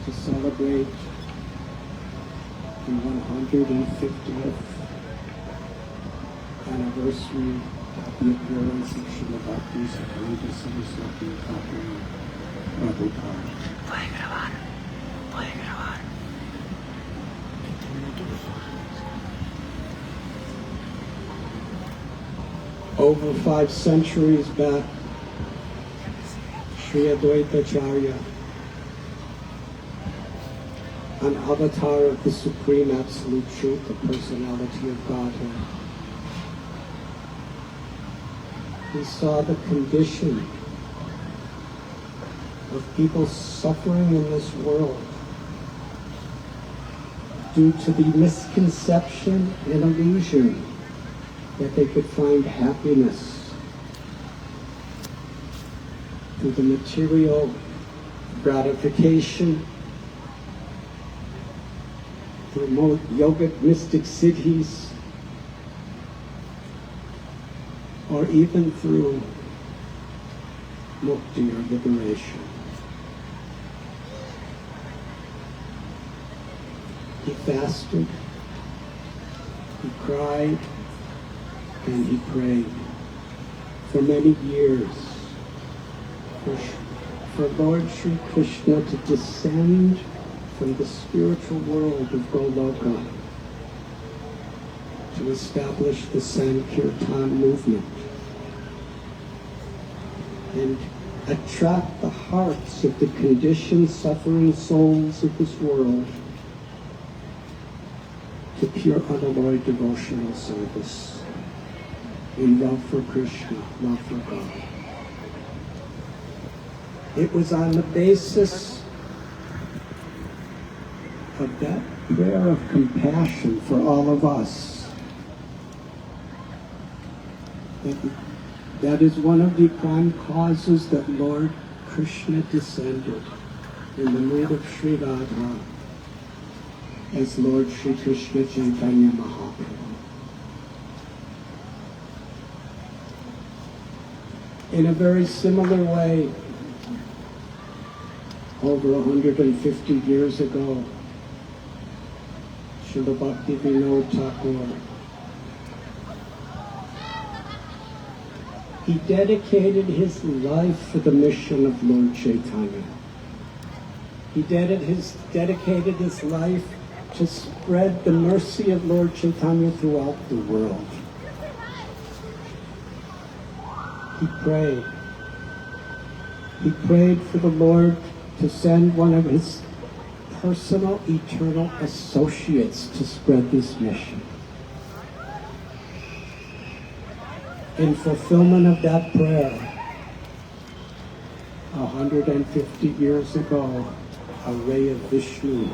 to celebrate the 150th anniversary of the appearance of Srila Bhakti Bibudha Bodhayan prabhupada. Puede grabar. Over 5 centuries back, Sri Advaitacharya, an avatar of the Supreme Absolute Truth, the personality of Godhead, he saw the condition of people suffering in this world due to the misconception and illusion that they could find happiness through the material gratification, through yogic mystic siddhis, or even through mukti or liberation. He fasted, he cried, and he prayed for many years for Lord Sri Krishna to descend from the spiritual world of Goloka to establish the Sankirtan movement and attract the hearts of the conditioned, suffering souls of this world to pure, unalloyed devotional service in love for Krishna, love for God. It was on the basis of that prayer of compassion for all of us that is one of the prime causes that Lord Krishna descended in the mood of Sri Radha as Lord Sri Krishna Chaitanya Mahaprabhu. In a very similar way, over 150 years ago, Srila Bhakti Bibudha Thakur, he dedicated his life for the mission of Lord Chaitanya. He dedicated his life to spread the mercy of Lord Chaitanya throughout the world. He prayed. He prayed for the Lord to send one of his personal, eternal associates to spread this mission. In fulfillment of that prayer, 150 years ago, a ray of Vishnu,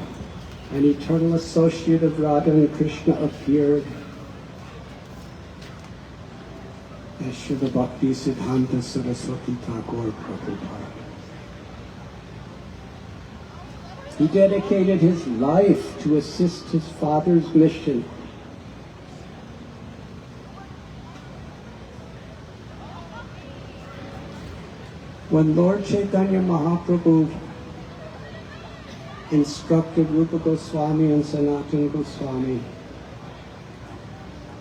an eternal associate of Radha and Krishna, appeared as Srila Bhakti Siddhanta Saraswati Thakur Prabhupada. He dedicated his life to assist his father's mission. When Lord Chaitanya Mahaprabhu instructed Rupa Goswami and Sanatana Goswami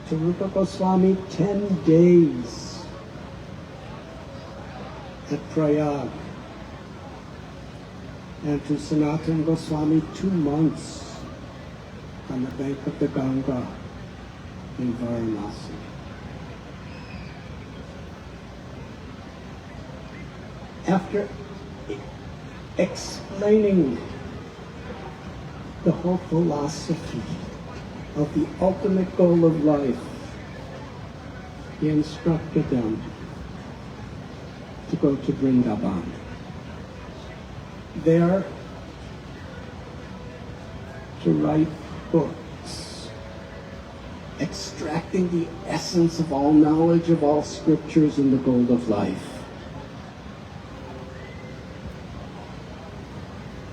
to Rupa Goswami 10 days at Prayag, and to Sanatana Goswami 2 months on the bank of the Ganga in Varanasi. After explaining the whole philosophy of the ultimate goal of life, he instructed them to go to Vrindavan. There, to write books, extracting the essence of all knowledge of all scriptures and the goal of life.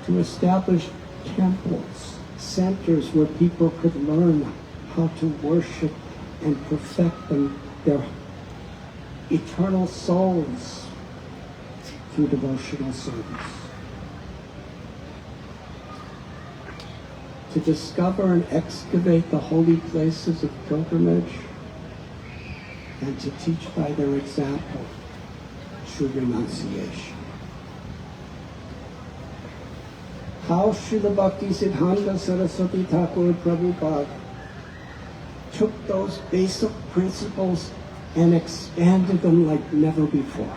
To establish temples, centers where people could learn how to worship and perfect their eternal souls through devotional service. to discover and excavate the holy places of pilgrimage, and to teach by their example true renunciation. How Srila Bhakti Siddhanta Saraswati Thakur Prabhupada took those basic principles and expanded them like never before.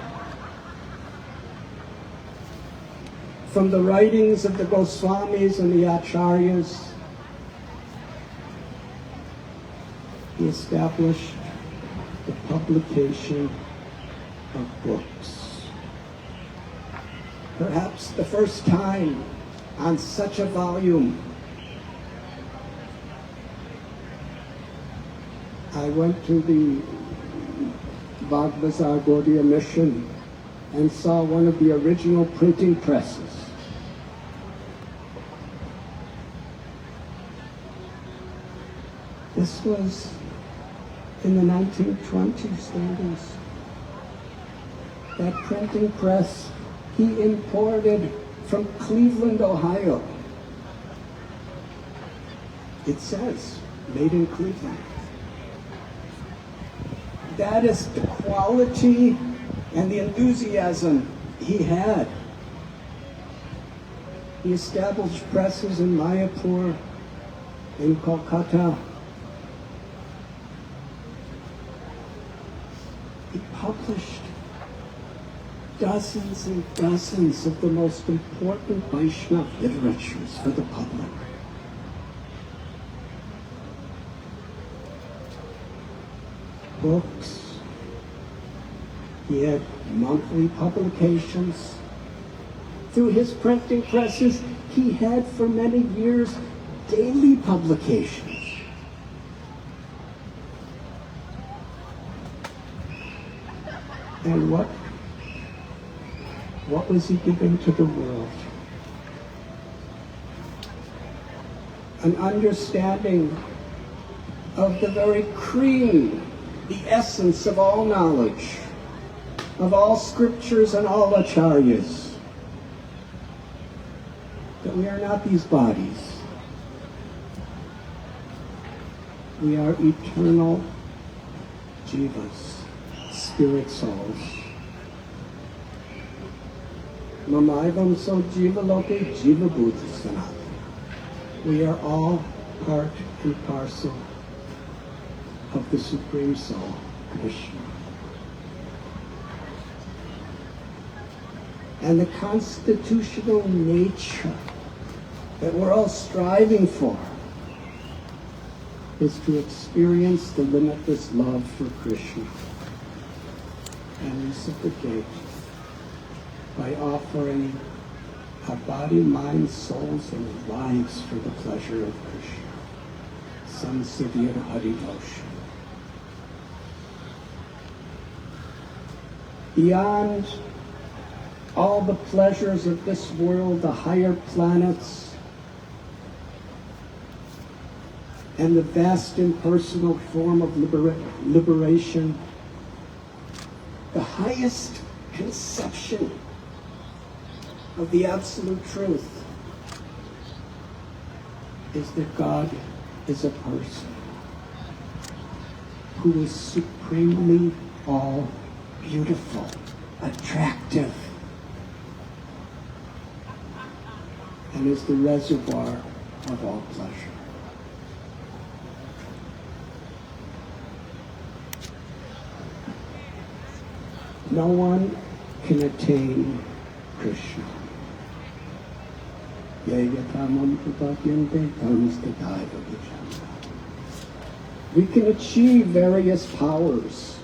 From the writings of the Goswamis and the Acharyas, he established the publication of books. Perhaps the first time on such a volume. I went to the Bazaar Gaudiya mission and saw one of the original printing presses. This was in the 1920s, 30s. That printing press he imported from Cleveland, Ohio. It says, made in Cleveland. That is the quality and the enthusiasm he had. He established presses in Mayapur, in Kolkata. He published dozens and dozens of the most important Vaishnava literatures for the public. Books. He had monthly publications. Through his printing presses, he had for many years daily publications. And what was he giving to the world? An understanding of the very cream, the essence of all knowledge, of all scriptures and all acharyas. That we are not these bodies. We are eternal jivas, spirit souls. Mamaivam so jiva loke jiva bhuta sanatana. We are all part and parcel of the Supreme Soul, Krishna. And the constitutional nature that we're all striving for is to experience the limitless love for Krishna and reciprocate by offering our body, mind, souls, and lives for the pleasure of Krishna. Samsivir Haridosha. Beyond all the pleasures of this world, the higher planets, and the vast impersonal form of liberation, the highest conception of the absolute truth is that God is a person who is supremely all beautiful, attractive, and is the reservoir of all pleasure. No one can attain Krishna. We can achieve various powers,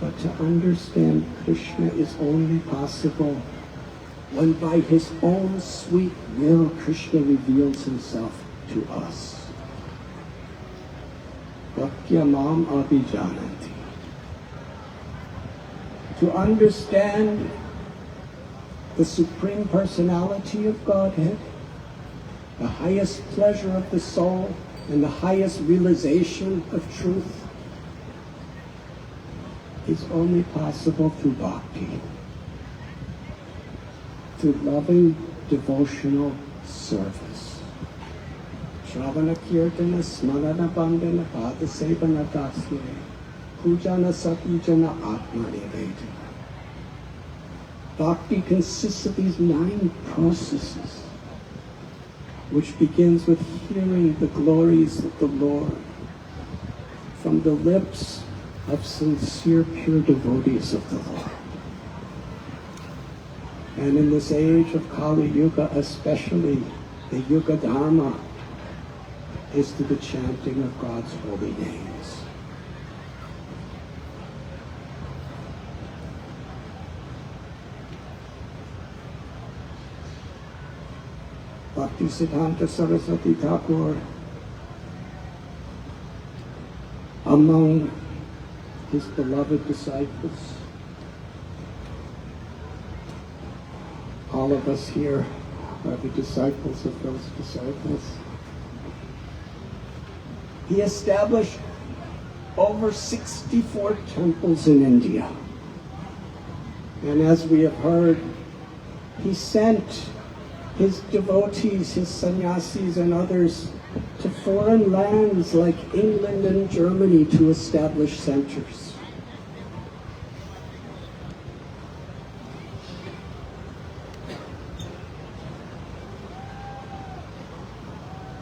but to understand Krishna is only possible when by his own sweet will Krishna reveals himself to us. Vakyamam abhijananti. To understand the Supreme Personality of Godhead, the highest pleasure of the soul, and the highest realization of truth is only possible through bhakti, through loving devotional service. Shravana Kirtana Smarana Bandana Pada Sevana Dasya Pujana Sapijana Atma Nivedana. Bhakti consists of these 9 processes, which begins with hearing the glories of the Lord from the lips of sincere, pure devotees of the Lord. And in this age of Kali Yuga especially, the Yuga Dharma is to the chanting of God's holy names. Bhakti Siddhanta Saraswati Thakur, among his beloved disciples, all of us here are the disciples of those disciples. He established over 64 temples in India. And as we have heard, he sent his devotees, his sannyasis and others to foreign lands like England and Germany to establish centers.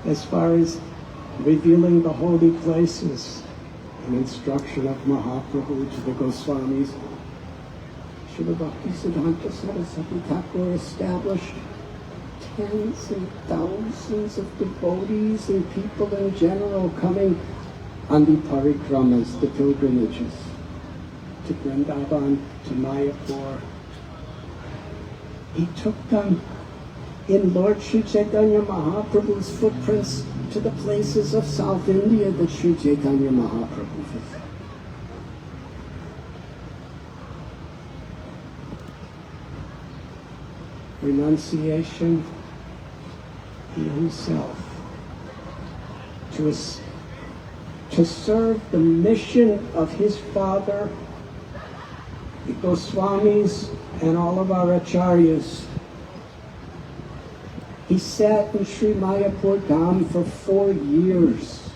As far as revealing the holy places, an instruction of Mahaprabhu to the Goswamis, Srila Bhakti Siddhanta Saraswati Thakur established tens and thousands of devotees and people in general coming on the parikramas, the pilgrimages, to Vrindavan, to Mayapur. He took them in Lord Sri Chaitanya Mahaprabhu's footprints to the places of South India that Sri Chaitanya Mahaprabhu visited. Renunciation, he himself, to serve the mission of his father, the Goswamis, and all of our acharyas. He sat in Sri Mayapur Dham for 4 years,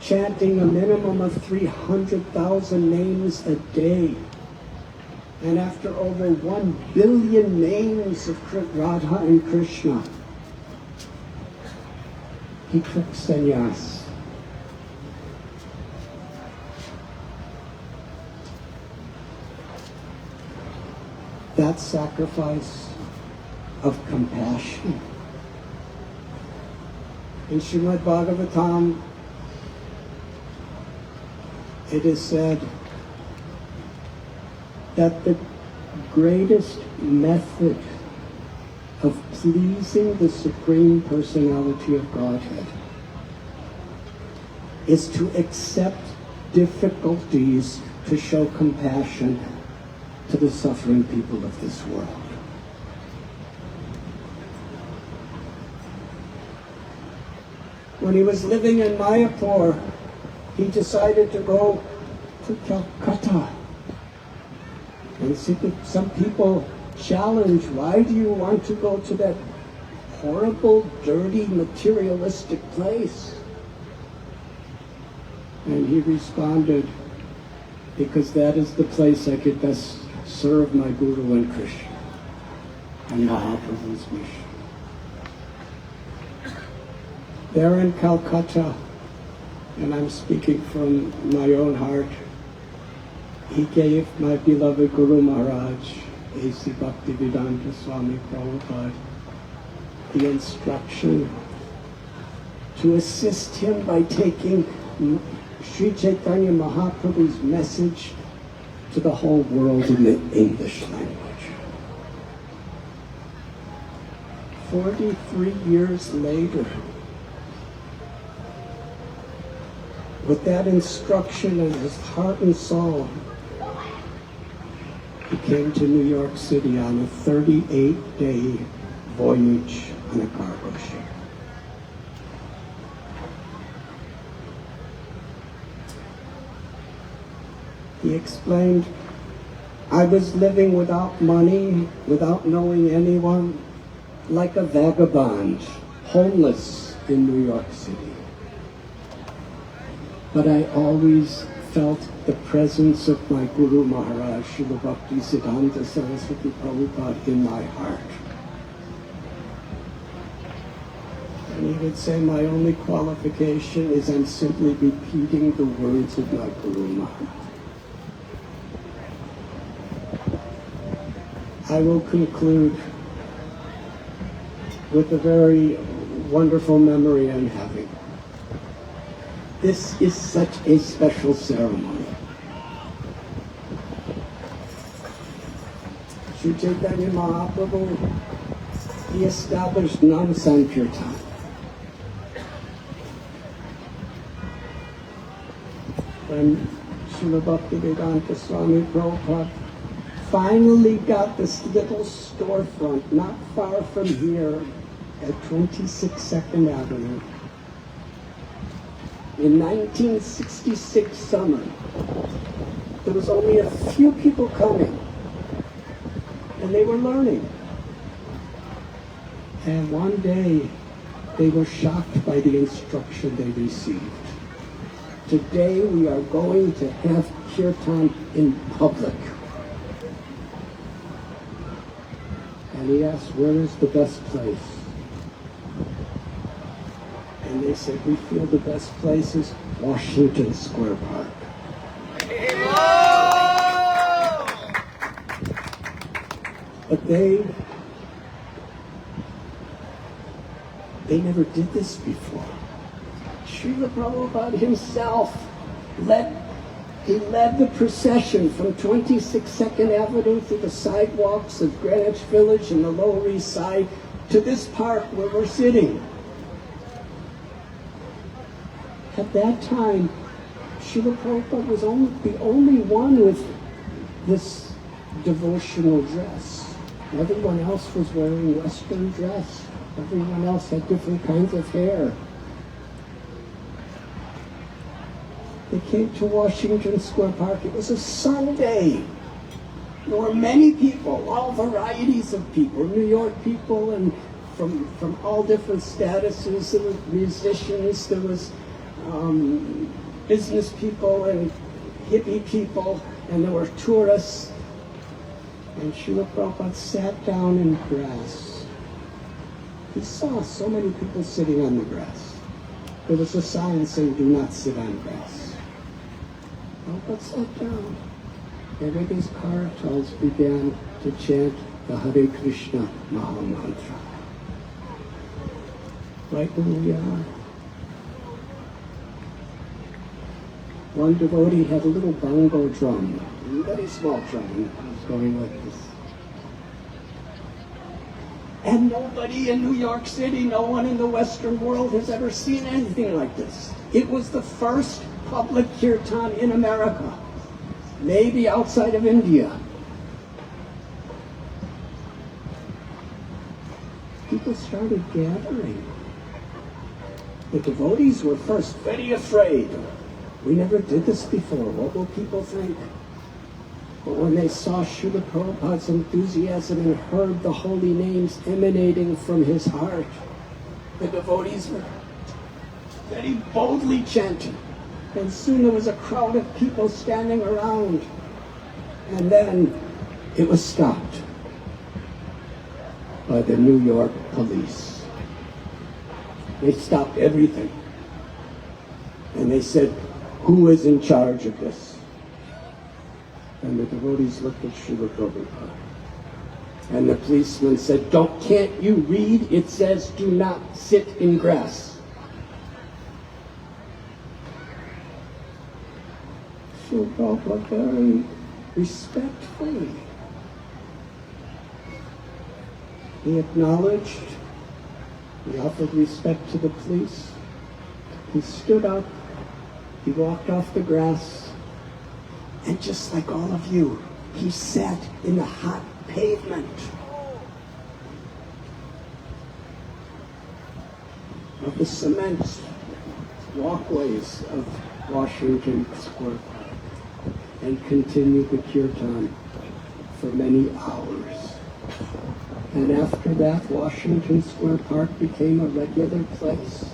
chanting a minimum of 300,000 names a day. And after over 1 billion names of Radha and Krishna, he took sannyas. That sacrifice of compassion. In Srimad Bhagavatam, it is said that the greatest method of pleasing the Supreme Personality of Godhead is to accept difficulties to show compassion to the suffering people of this world. When he was living in Mayapur, he decided to go to Calcutta. And some people challenge, why do you want to go to that horrible, dirty, materialistic place? And he responded, because that is the place I could best serve my Guru and Krishna and Mahaprabhu's mission. There in Calcutta, and I'm speaking from my own heart, he gave my beloved Guru Maharaj, A.C. Bhakti Vedanta Swami Prabhupada, the instruction to assist him by taking Sri Chaitanya Mahaprabhu's message to the whole world in the English language. 43 years later, with that instruction in his heart and soul, he came to New York City on a 38-day voyage on a cargo ship. He explained, I was living without money, without knowing anyone, like a vagabond, homeless in New York City. But I always felt the presence of my Guru Maharaj, Srila Bhakti Siddhanta Saraswati Prabhupada, in my heart. And he would say, my only qualification is I'm simply repeating the words of my Guru Maharaj. I will conclude with a very wonderful memory I'm having. This is such a special ceremony. Sri Chaitanya Mahaprabhu, he established Nam-Sankirtan. When Srila Bhakti Vedanta Swami Prabhupada finally got this little storefront not far from here at 26 2nd Avenue, in 1966 summer, there was only a few people coming, and they were learning. And one day, they were shocked by the instruction they received. Today, we are going to have kirtan in public. And he asked, where is the best place? And they said, we feel the best place is Washington Square Park. But they never did this before. Srila Prabhupada himself led the procession from 26 2nd Avenue through the sidewalks of Greenwich Village and the Lower East Side to this park where we're sitting. At that time, Srila Prabhupada was the only one with this devotional dress. Everyone else was wearing Western dress. Everyone else had different kinds of hair. They came to Washington Square Park. It was a Sunday. There were many people, all varieties of people, New York people and from all different statuses. There were musicians, there was business people and hippie people, and there were tourists. And Srila Prabhupada sat down in grass. He saw so many people sitting on the grass. There was a sign saying, do not sit on grass. Prabhupada sat down, and with his kartals began to chant the Hare Krishna Maha Mantra. Right where we are. One devotee had a little bongo drum, a very small drum, and it was going like this. And nobody in New York City, no one in the Western world has ever seen anything like this. It was the first public kirtan in America, maybe outside of India. People started gathering. The devotees were first very afraid. We never did this before. What will people think? But when they saw Srila Prabhupada's enthusiasm and heard the holy names emanating from his heart, the devotees were very boldly chanting. And soon there was a crowd of people standing around. And then it was stopped by the New York police. They stopped everything. And they said, who is in charge of this? And the devotees looked at Srila Prabhupada. And the policeman said, can't you read? It says, do not sit in grass. Srila Prabhupada very respectfully, he acknowledged, he offered respect to the police. He stood up, he walked off the grass, and just like all of you, he sat in the hot pavement of the cement walkways of Washington Square Park and continued the kirtan for many hours. And after that, Washington Square Park became a regular place.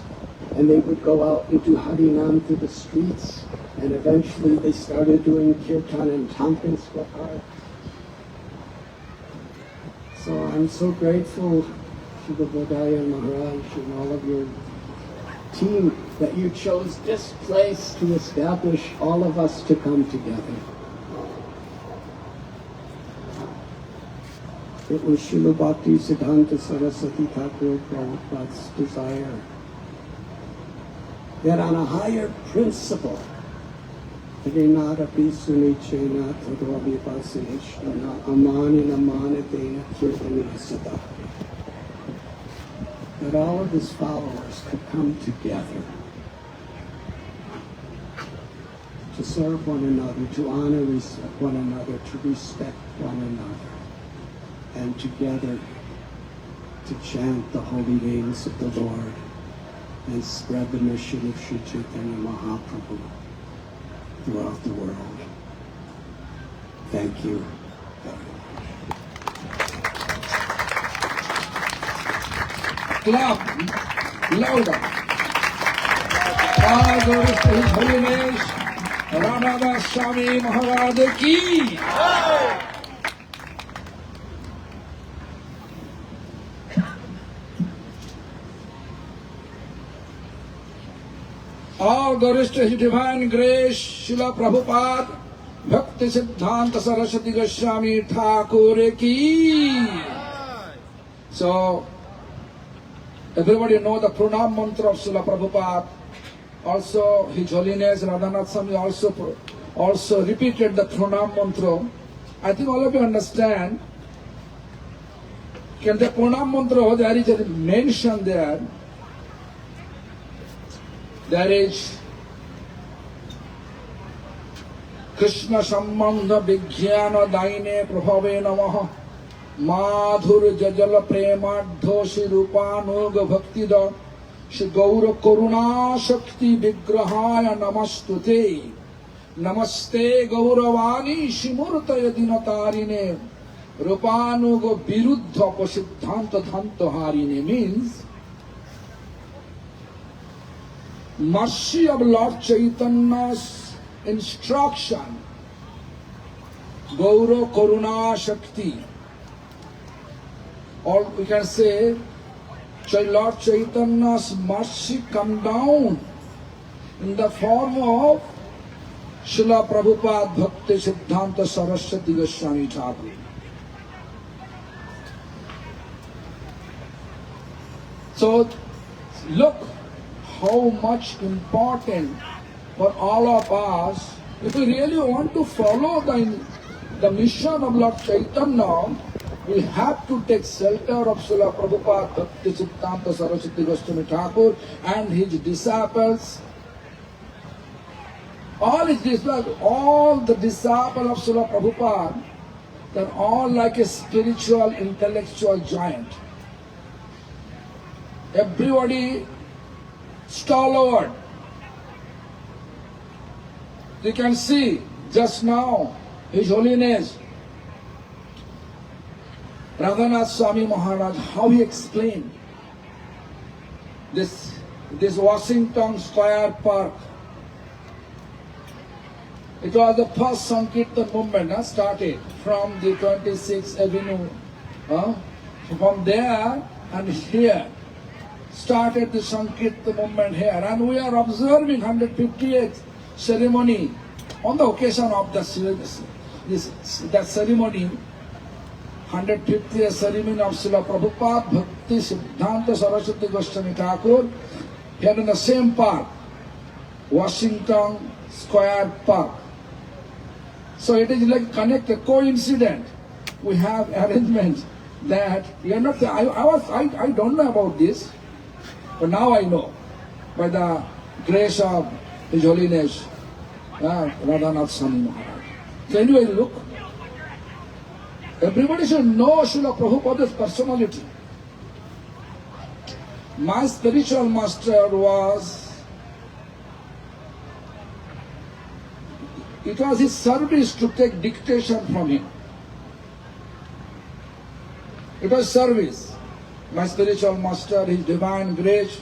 And they would go out and do Harinam through the streets. And eventually they started doing Kirtan in Tompkins Square Park. So I'm so grateful to the Bodhayan Maharaj and all of your team that you chose this place to establish all of us to come together. It was Srila Bhakti Siddhanta Saraswati Thakur Prabhupada's desire that on a higher principle, that all of his followers could come together to serve one another, to honor one another, to respect one another, and together to chant the holy names of the Lord and spread the mission of Sri Chaitanya Mahaprabhu throughout the world. Thank you very much. Clap louder. All glory to His Holiness Radha Swami Maharaj ki. All glories to His Divine Grace, Srila Prabhupada, Bhakti Siddhanta Saraswati Goswami Thakur ki. So, everybody know the pranam mantra of Srila Prabhupada. Also, His Holiness Radhanath Swami also repeated the pranam mantra. I think all of you understand. Can the pranam mantra, there is a mention there. There is Krishna Sambandha Vijnana Daine Prabhave Namaha Madhur Jajala Premadho Shri Rupanuga Bhaktida Shri Gaura Karuna Shakti Vigrahaya Namastute Namaste Gauravani Shimurtaya Dinatarine Rupanuga Viruddha Pasiddhanta Dhantaharine means mercy of Lord Chaitanya's instruction, Gaura Karuna Shakti, or we can say, Lord Chaitanya's mercy come down in the form of Srila Prabhupada Bhakti Siddhanta Saraswati Goswami Thakur. So, look how much important for all of us, if we really want to follow the mission of Lord Chaitanya, we have to take shelter of Srila Prabhupada Bhakti Siddhanta Saraswati Goswami Thakur and his disciples. All his disciples, all the disciples of Srila Prabhupada, they're all like a spiritual, intellectual giant. Everybody stalwart. You can see just now His Holiness Radhanath Swami Maharaj, how he explained this Washington Square Park. It was the first Sankirtan movement started from the 26th Avenue. From there and here started the Sankirtan movement here, and we are observing 158th ceremony on the occasion of that ceremony, 150th ceremony of Srila Prabhupada Bhakti Siddhanta Saraswati Goswami Thakur here in the same park, Washington Square Park. So it is like connected, coincident. We have arrangement that we are not. I don't know about this. But now I know, by the grace of His Holiness Radhanath Swami Maharaj. So anyway, look, everybody should know Srila Prabhupada's personality. My spiritual master it was his service to take dictation from him. It was service. My spiritual master, His Divine Grace,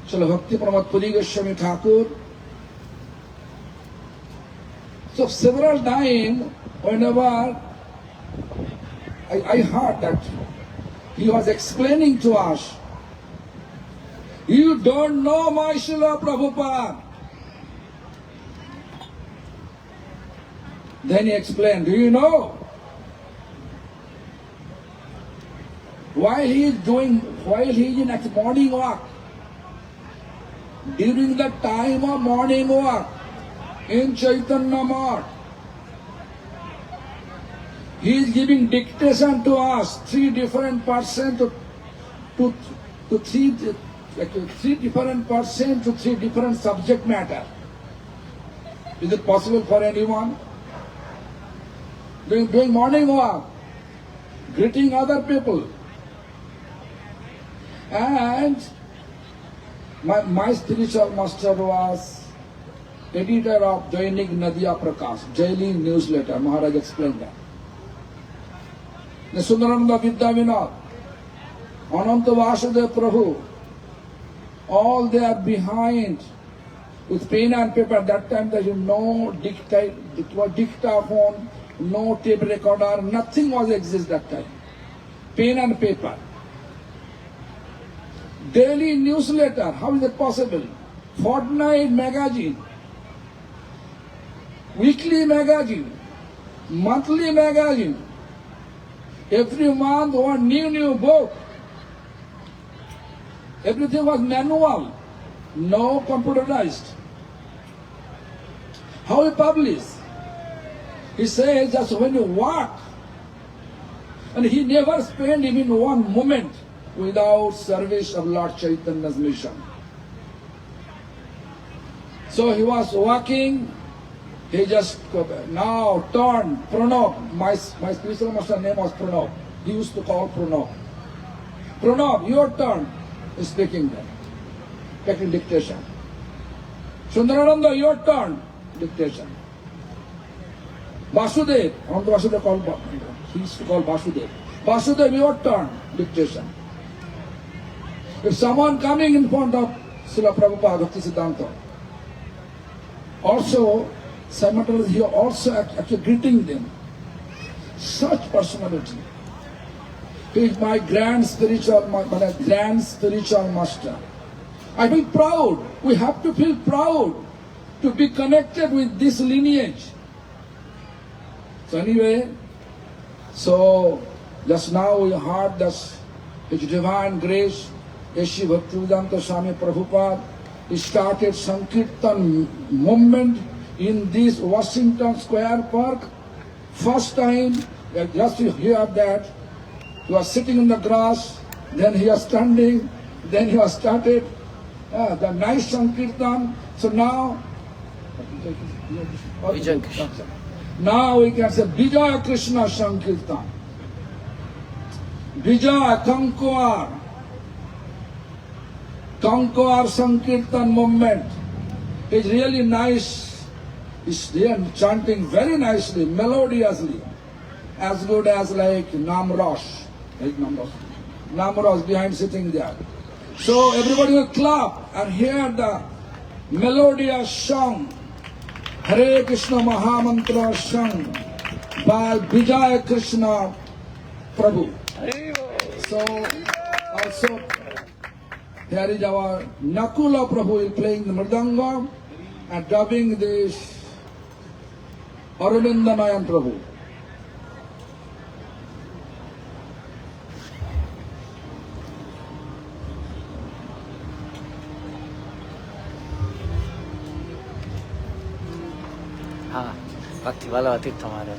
Srila Bhakti Bibudha Bodhayan Thakur. So several times, whenever I heard that he was explaining to us, you don't know my Srila Prabhupada. Then he explained, do you know while he is in at morning walk, during the time of morning walk in Chaitanya Math, he is giving dictation to us, three different persons to three different persons to three different subject matter. Is it possible for anyone? Doing morning walk, greeting other people. And my spiritual master was editor of Dainik Nadia Prakash, daily newsletter. Maharaj explained that. The Sundarananda Vidya Vinod, Ananta Vasudev Prabhu, all they are behind with pen and paper. That time there was no dictaphone, no tape recorder, nothing was exist that time. Pen and paper. Daily newsletter, how is it possible? Fortnight magazine, weekly magazine, monthly magazine. Every month one new book. Everything was manual, no computerized. How he published? He says just when you walk, and he never spent even one moment without service of Lord Chaitanya's mission. So he was walking, he just now turned, Pranab, my spiritual master name was Pranab. He used to call Pranab. Pranab, your turn, is speaking there, taking dictation. Sundarananda, your turn, dictation. Vasudev, Ananta Vasudev called, he used to call Vasudev. Vasudev, your turn, dictation. If someone coming in front of Srila Prabhupada, Bhakti Siddhanta, also, simultaneously, he also actually greeting them. Such personality. He is my grand spiritual master. I feel proud. We have to feel proud to be connected with this lineage. So anyway, just now we heard that His Divine Grace, Shri Bhakti Bibudha Swami Prabhupada, he started Sankirtan movement in this Washington Square Park. First time, just to hear that, he was sitting in the grass, then he was standing, then he was started the nice Sankirtan. So now, now we can say Vijaya Krishna Sankirtan. Vijaya Conquer Sankirtan movement is really nice. It's really chanting very nicely, melodiously, as good as like Namrosh. Like Namrosh behind sitting there. So everybody will clap and hear the melodious song, Hare Krishna Mahamantra sung by Vijaya Krishna Prabhu. So also here is our Nakula Prabhu is playing the mridanga and dubbing this Arvindanayan Prabhu. हाँ भक्ति वाला अतीत हमारा